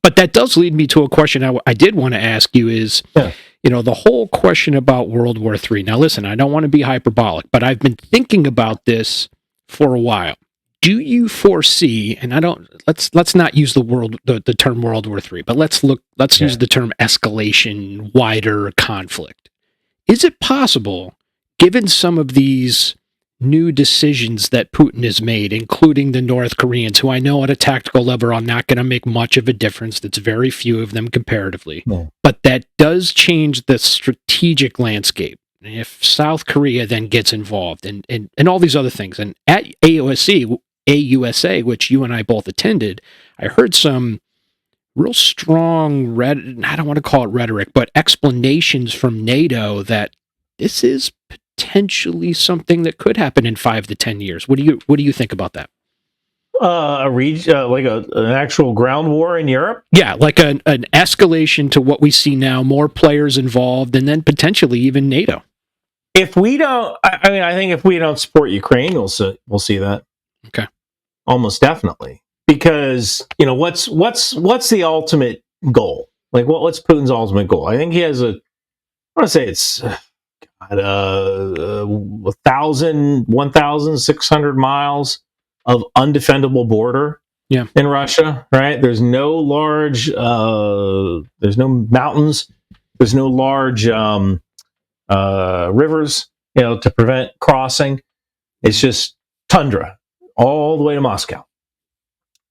But that does lead me to a question I did want to ask you is, the whole question about World War III. Now, listen, I don't want to be hyperbolic, but I've been thinking about this for a while. Do you foresee, and let's not use the term World War III, but let's use the term escalation, wider conflict. Is it possible, given some of these new decisions that Putin has made, including the North Koreans, who I know at a tactical level are not going to make much of a difference, that's very few of them comparatively, but that does change the strategic landscape. If South Korea then gets involved and all these other things, and at AUSA, which you and I both attended, I heard some real strong, I don't want to call it rhetoric, but explanations from NATO that this is potentially something that could happen in 5 to 10 years. What do you think about that? Like an actual ground war in Europe? Yeah, like an escalation to what we see now, more players involved, and then potentially even NATO. If we don't, I think if we don't support Ukraine, we'll see that. Okay, almost definitely, because what's the ultimate goal? Like what's Putin's ultimate goal? I think he has I want to say it's 1,600 miles of undefendable border in Russia, right? There's no large, there's no mountains, there's no large rivers, to prevent crossing. It's just tundra all the way to Moscow.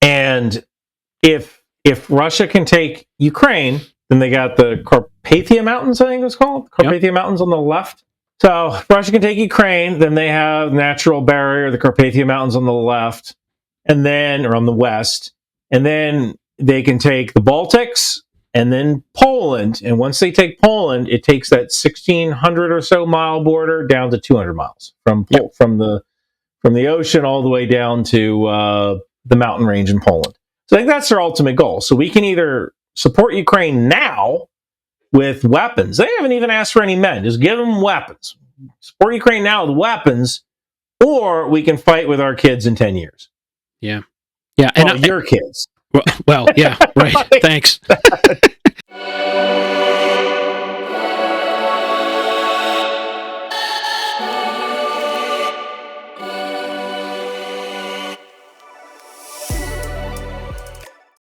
And if Russia can take Ukraine, then they got the Carpathia Mountains, I think it's called. Carpathia Mountains on the left. So if Russia can take Ukraine, then they have natural barrier, the Carpathia Mountains on the left, or on the west. And then they can take the Baltics and then Poland. And once they take Poland, it takes that 1,600 or so mile border down to 200 miles from the ocean all the way down to the mountain range in Poland. So I think that's their ultimate goal. So we can either support Ukraine now with weapons. They haven't even asked for any men. Just give them weapons. Support Ukraine now with weapons, or we can fight with our kids in 10 years. Yeah. And your kids. Well, yeah, right. Thanks.